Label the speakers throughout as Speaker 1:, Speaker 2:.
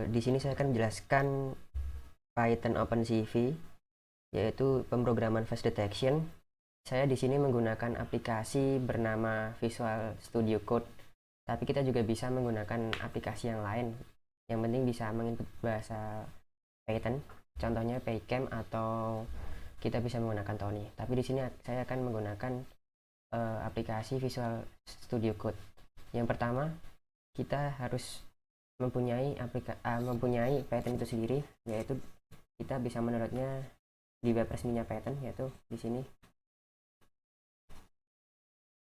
Speaker 1: Di sini saya akan menjelaskan Python OpenCV, yaitu pemrograman face detection. Saya di sini menggunakan aplikasi bernama Visual Studio Code, tapi kita juga bisa menggunakan aplikasi yang lain. Yang penting bisa menginput bahasa Python, contohnya PyCharm, atau kita bisa menggunakan Tony. Tapi di sini saya akan menggunakan aplikasi Visual Studio Code. Yang pertama, kita harus mempunyai Python itu sendiri, yaitu kita bisa mendownloadnya di web resminya Python, yaitu di sini.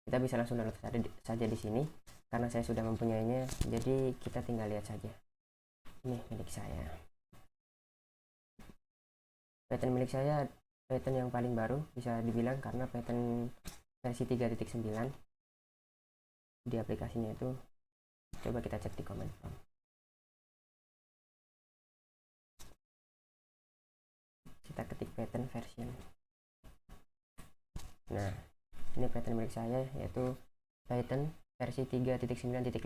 Speaker 1: Kita bisa langsung download saja di sini karena saya sudah mempunyainya, jadi kita tinggal lihat saja. Ini milik saya. Python milik saya Python yang paling baru bisa dibilang, karena Python versi 3.9 di aplikasinya itu. Coba kita cek di command prompt. Kita ketik Python version. Nah, ini Python milik saya, yaitu Python versi 3.9.5.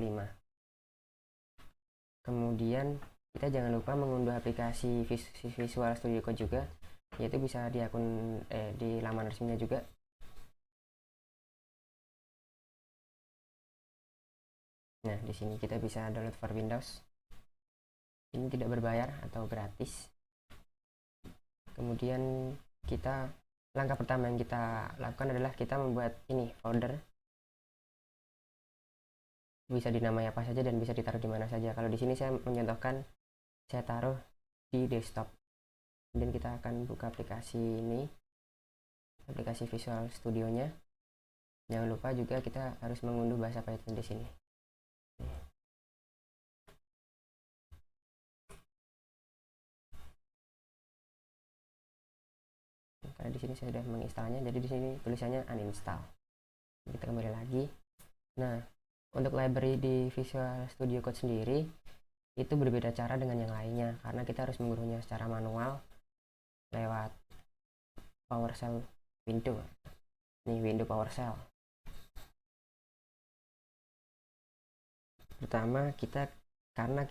Speaker 1: Kemudian kita jangan lupa mengunduh aplikasi Visual Studio Code juga, yaitu bisa di akun di laman resminya juga. Nah, di sini kita bisa download for Windows. Ini tidak berbayar atau gratis. Kemudian langkah pertama yang kita lakukan adalah kita membuat ini folder. Bisa dinamai apa saja dan bisa ditaruh di mana saja. Kalau di sini saya mencontohkan, saya taruh di desktop. Kemudian kita akan buka aplikasi ini, aplikasi Visual Studio-nya. Jangan lupa juga kita harus mengunduh bahasa Python di sini. Karena di sini saya sudah menginstalnya, jadi di sini tulisannya uninstall. Kita kembali lagi. Nah, untuk library di Visual Studio Code sendiri itu berbeda cara dengan yang lainnya, karena kita harus mengunduhnya secara manual lewat PowerShell window. Ini window PowerShell. Pertama karena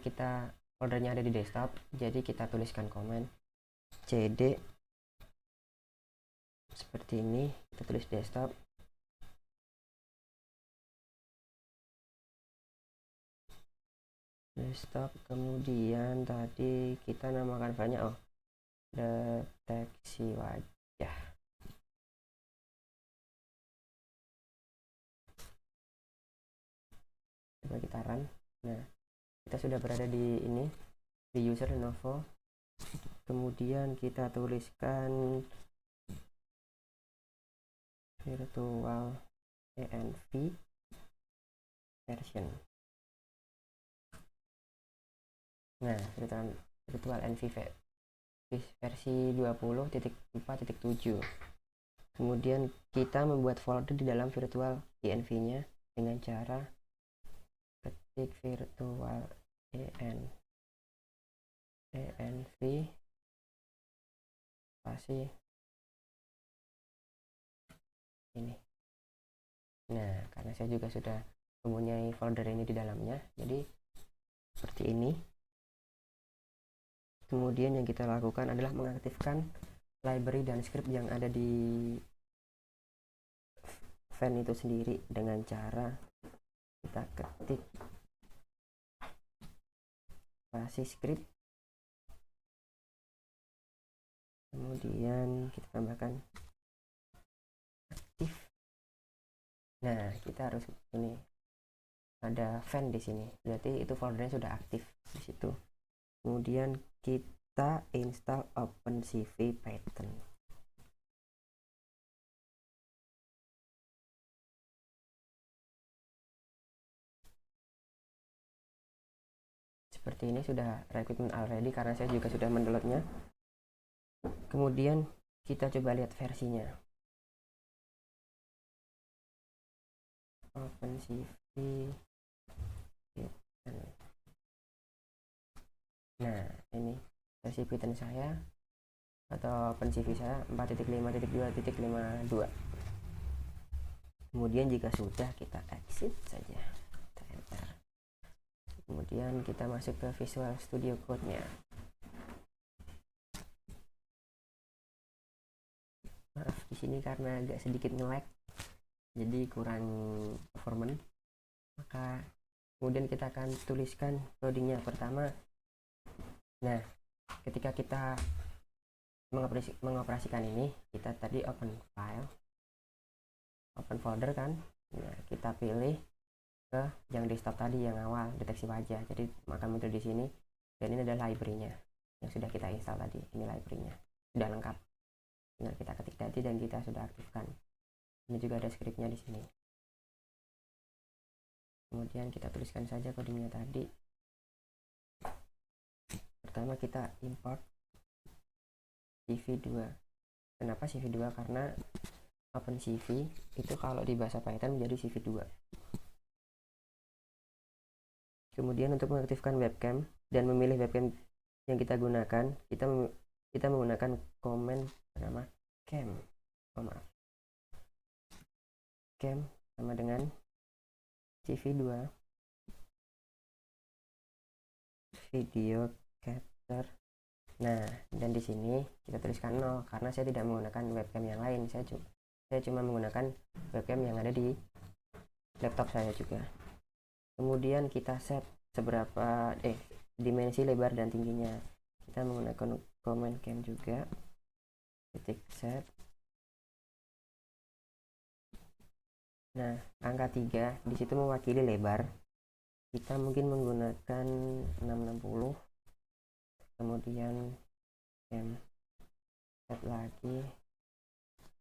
Speaker 1: kita foldernya ada di desktop, jadi kita tuliskan command cd seperti ini. Kita tulis desktop. Kemudian tadi kita namakan filenya deteksi wajah. Coba kita run. Nah, kita sudah berada di ini, di user Lenovo. Kemudian kita tuliskan virtual env version. Nah, virtual env versi 20.4.7. Kemudian kita membuat folder di dalam virtual env-nya dengan cara ketik virtual env spasi ini. Nah, karena saya juga sudah mempunyai folder ini di dalamnya, jadi seperti ini. Kemudian yang kita lakukan adalah mengaktifkan library dan script yang ada di fan itu sendiri dengan cara kita ketik spasi script, kemudian kita tambahkan aktif. Nah, kita harus ini ada fan di sini, berarti itu foldernya sudah aktif di situ. Kemudian kita install OpenCV Python. Seperti ini, sudah requirement already karena saya juga sudah mendownloadnya. Kemudian kita coba lihat versinya. OpenCV Python. Nah, ini versi Python saya atau OpenCV saya 4.5.2.52. Kemudian jika sudah, kita exit saja. Kemudian kita masuk ke Visual Studio Code-nya. Maaf di sini karena agak sedikit nge-lag, jadi kurang performance. Maka kemudian kita akan tuliskan codingnya pertama. Nah, ketika kita mengoperasikan ini, kita tadi open file, open folder kan. Nah, kita pilih ke yang desktop tadi yang awal, deteksi wajah. Jadi akan muncul di sini, dan ini adalah library-nya yang sudah kita install tadi. Ini library-nya sudah lengkap, tinggal kita ketik tadi dan kita sudah aktifkan. Ini juga ada scriptnya di sini. Kemudian kita tuliskan saja codingnya tadi. Pertama kita import CV2. Kenapa CV2? Karena OpenCV itu kalau di bahasa Python menjadi CV2. Kemudian untuk mengaktifkan webcam dan memilih webcam yang kita gunakan, kita menggunakan command bernama cam. Cam sama dengan CV2 video capture. Nah, dan di sini kita tuliskan 0 karena saya tidak menggunakan webcam yang lain. Saya cuma menggunakan webcam yang ada di laptop saya juga. Kemudian kita set seberapa dimensi lebar dan tingginya. Kita menggunakan command cam juga. Titik set. Nah, angka 3 di situ mewakili lebar. Kita mungkin menggunakan 660. Kemudian cam set lagi,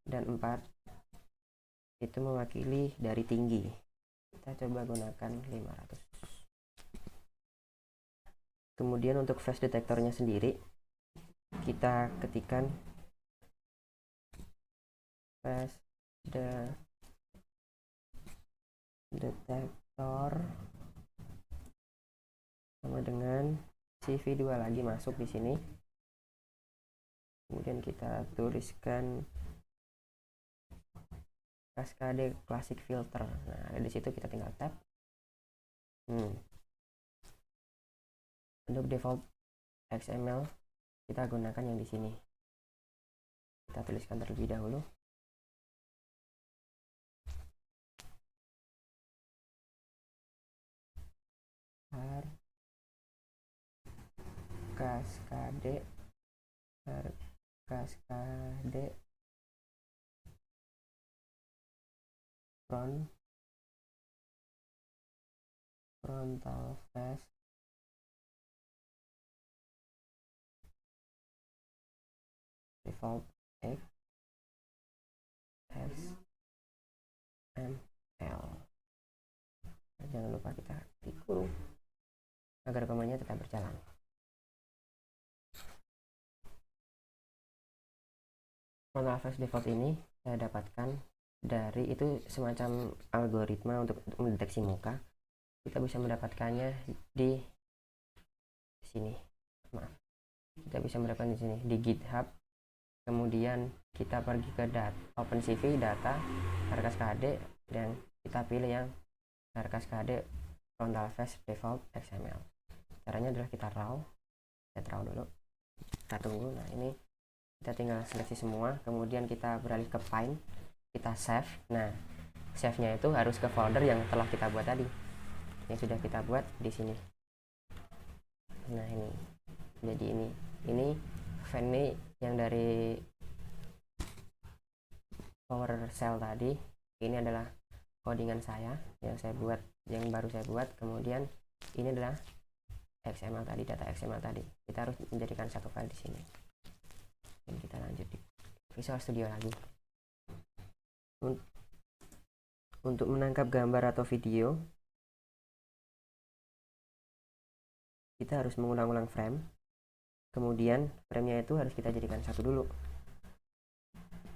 Speaker 1: dan 4 itu mewakili dari tinggi. Kita coba gunakan 500. Kemudian untuk face detektornya sendiri, kita ketikkan face detektor sama dengan CV2 lagi masuk di sini. Kemudian kita tuliskan Cascade Classic Filter. Nah, di situ kita tinggal tap. Untuk default XML kita gunakan yang di sini. Kita tuliskan terlebih dahulu. Cascade frontal face default XML. Jangan lupa kita klik kurung agar komanya tetap berjalan. Frontal face default ini saya dapatkan dari itu semacam algoritma untuk mendeteksi muka. Kita bisa mendapatkannya di sini. Maaf. Kita bisa mendapatkan di sini di GitHub. Kemudian kita pergi ke OpenCV data Cascade dan kita pilih yang Cascade frontal face default XML. Caranya adalah kita raw. Set raw dulu. Kita tunggu. Nah, ini kita tinggal seleksi semua, kemudian kita beralih ke Find, kita save. Nah, save-nya itu harus ke folder yang telah kita buat tadi, yang sudah kita buat di sini. Nah, ini jadi ini file yang dari PowerShell tadi. Ini adalah codingan saya yang baru saya buat. Kemudian ini adalah XML tadi, data XML tadi. Kita harus menjadikan satu file di sini. Dan kita lanjut di Visual Studio lagi. Untuk menangkap gambar atau video, kita harus mengulang-ulang frame. Kemudian framenya itu harus kita jadikan satu dulu.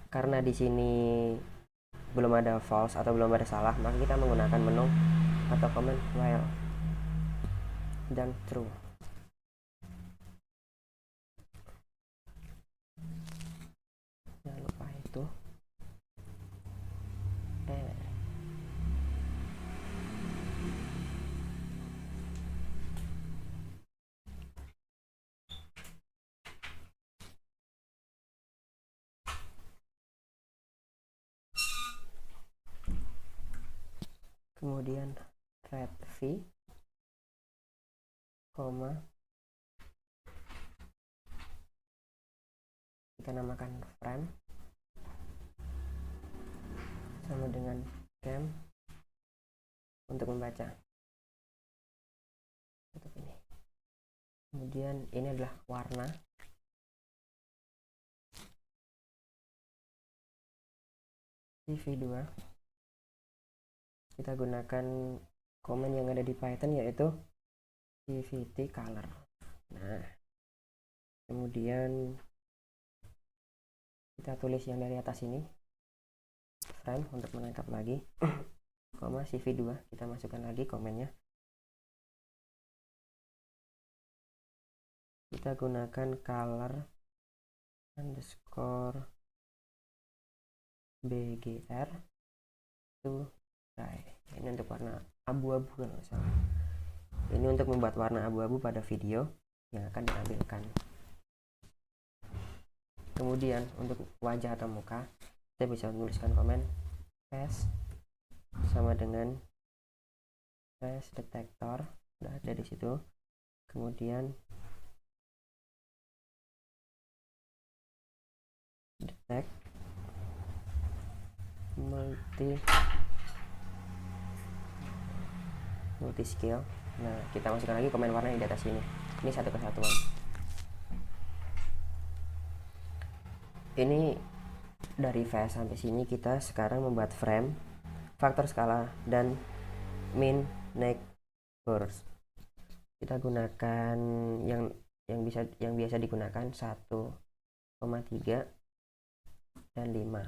Speaker 1: Karena di sini belum ada false atau belum ada salah, maka kita menggunakan menu atau command while dan true. Jangan lupa itu. kemudian red v, koma, kita namakan frame, sama dengan cam untuk membaca. Tutup ini. Kemudian ini adalah warna. CV2 kita gunakan komen yang ada di Python, yaitu CVT color. Nah, kemudian kita tulis yang dari atas ini, frame untuk menangkap lagi, koma CV2 kita masukkan lagi komennya. Kita gunakan color underscore BGR to dry. Ini untuk warna abu-abu kan salah. Ini untuk membuat warna abu-abu pada video yang akan ditampilkan. Kemudian untuk wajah atau muka, kita bisa menuliskan komen face sama dengan face detector, udah ada di situ. Kemudian detect multi scale. Nah, kita masukkan lagi komen warna di atas sini. Ini satu kesatuan. Ini dari face sampai sini kita sekarang membuat frame, faktor skala, dan min, neck, burst. Kita gunakan yang biasa digunakan 1,3 dan 5.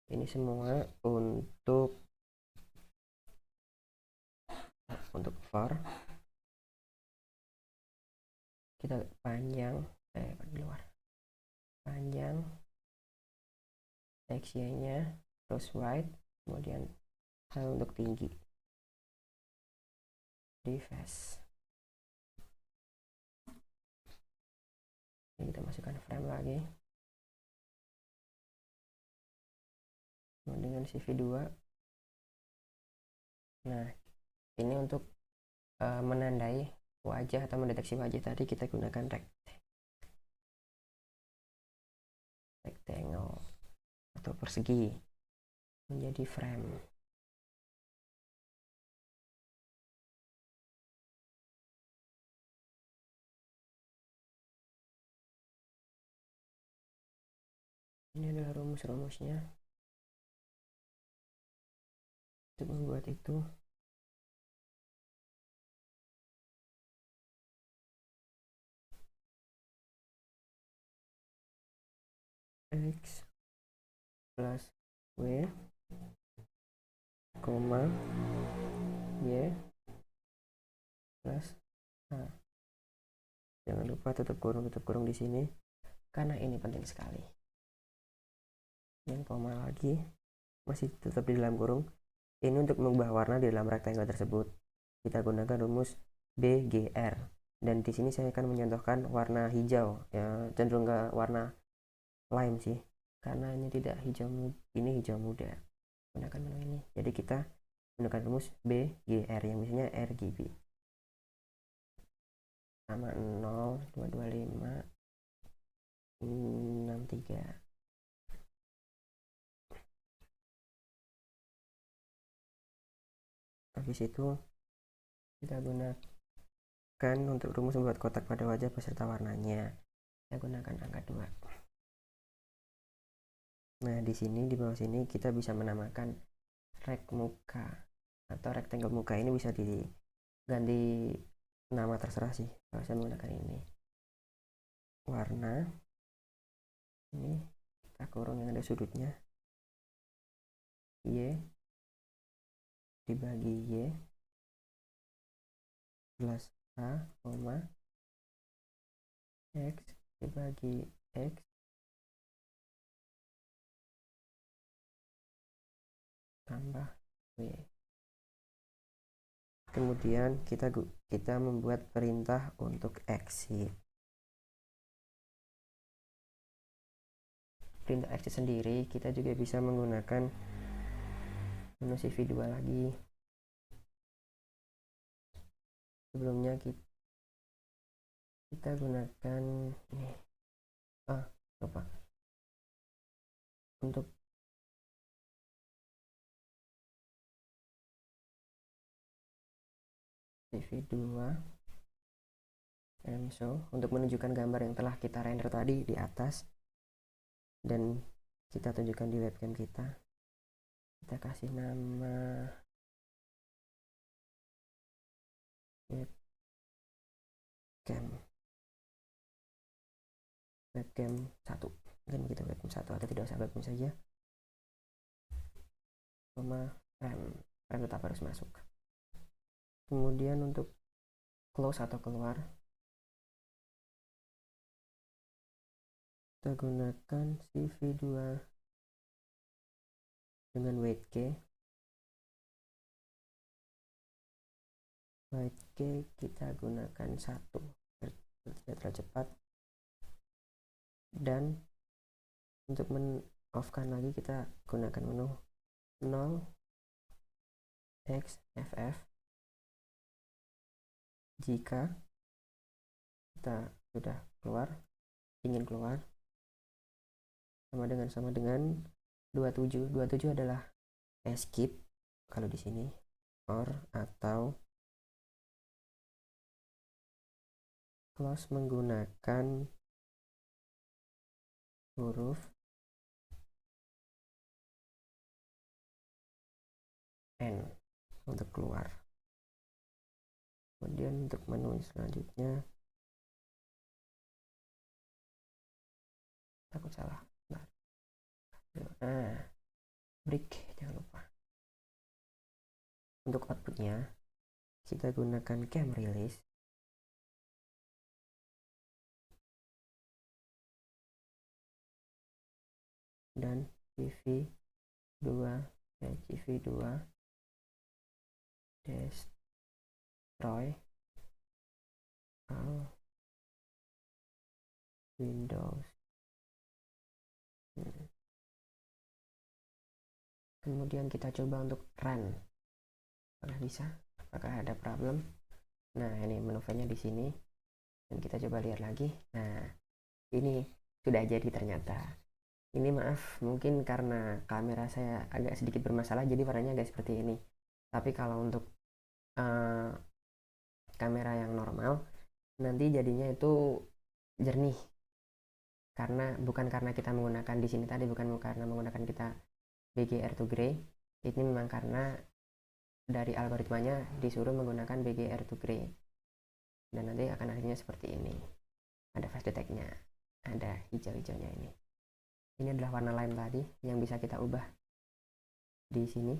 Speaker 1: Ini semua untuk for. Kita panjang di luar, panjang XY nya, terus wide, kemudian untuk tinggi di face. Ini kita masukkan frame lagi dengan CV2. Nah, ini untuk menandai wajah atau mendeteksi wajah tadi, kita gunakan rectangle atau persegi menjadi frame. Ini adalah rumus-rumusnya untuk membuat itu. X plus W, koma Y plus H. Jangan lupa tutup kurung di sini karena ini penting sekali. Dan koma lagi, masih tetap di dalam kurung. Ini untuk mengubah warna di dalam rectangle tersebut. Kita gunakan rumus BGR. Dan di sini saya akan mencontohkan warna hijau, ya cenderung ke warna lime sih, karena ini tidak hijau, ini hijau muda. Gunakan menu ini. Jadi kita menggunakan rumus BGR yang biasanya RGB sama 0,225 63. Habis itu kita gunakan untuk rumus membuat kotak pada wajah beserta warnanya. Kita gunakan angka 2. Nah, di sini di bawah sini kita bisa menamakan rek muka atau rectangle muka. Ini bisa diganti nama terserah sih. Kalau saya menggunakan ini warna, ini kita kurung yang ada sudutnya, Y dibagi Y plus A, X dibagi X tambah W. Kemudian kita membuat perintah untuk exit. Perintah exit sendiri kita juga bisa menggunakan menu CV2 lagi. Sebelumnya kita gunakan ini. Lupa. Untuk CV2 and show untuk menunjukkan gambar yang telah kita render tadi di atas, dan kita tunjukkan di webcam kita. Kita kasih nama webcam 1, mungkin begitu, webcam 1 atau tidak usah webcam saja, rem tetap harus masuk. Kemudian untuk close atau keluar, kita gunakan CV2 dengan weight key. Kita gunakan 1 terlalu cepat, dan untuk men-off-kan lagi kita gunakan menu 0xFF jika kita sudah ingin keluar, sama dengan 27 adalah escape kalau di sini, or atau close menggunakan huruf N untuk keluar. Kemudian untuk menu selanjutnya, takut salah, break, jangan lupa. Untuk outputnya kita gunakan cam release, dan CV2 destroy all Windows. Kemudian kita coba untuk run, apakah bisa, apakah ada problem. Nah, ini menu filenya di sini, dan kita coba lihat lagi. Nah, ini sudah jadi ternyata. Ini maaf, mungkin karena kamera saya agak sedikit bermasalah, jadi warnanya agak seperti ini. Tapi kalau untuk kamera yang normal, nanti jadinya itu jernih. Bukan karena kita menggunakan di sini tadi, bukan karena menggunakan kita BGR2 Grey. Ini memang karena dari algoritmanya disuruh menggunakan BGR2 Grey. Dan nanti akan hasilnya seperti ini. Ada face detect-nya, ada hijau-hijaunya ini. Ini adalah warna lain tadi yang bisa kita ubah di sini.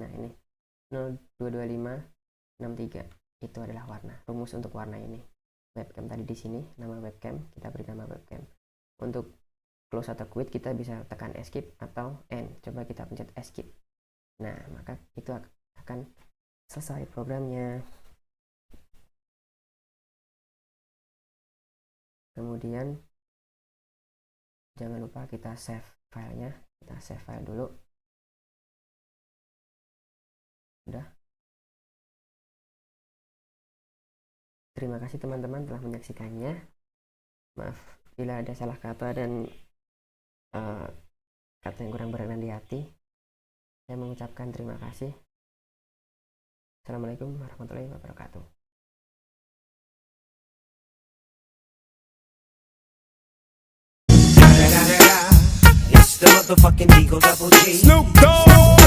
Speaker 1: Nah, ini 022563 itu adalah warna, rumus untuk warna ini. Webcam tadi di sini, nama webcam, kita beri nama webcam. Untuk close atau quit kita bisa tekan escape atau N. Coba kita pencet escape. Nah, maka itu akan selesai programnya. Kemudian jangan lupa kita save filenya. Kita save file dulu. Udah. Terima kasih teman-teman telah menyaksikannya. Maaf bila ada salah kata dan kata yang kurang berkenan di hati. Saya mengucapkan terima kasih. Assalamualaikum warahmatullahi wabarakatuh.
Speaker 2: It's the motherfucking Eagle Double G. Snoop Dogg.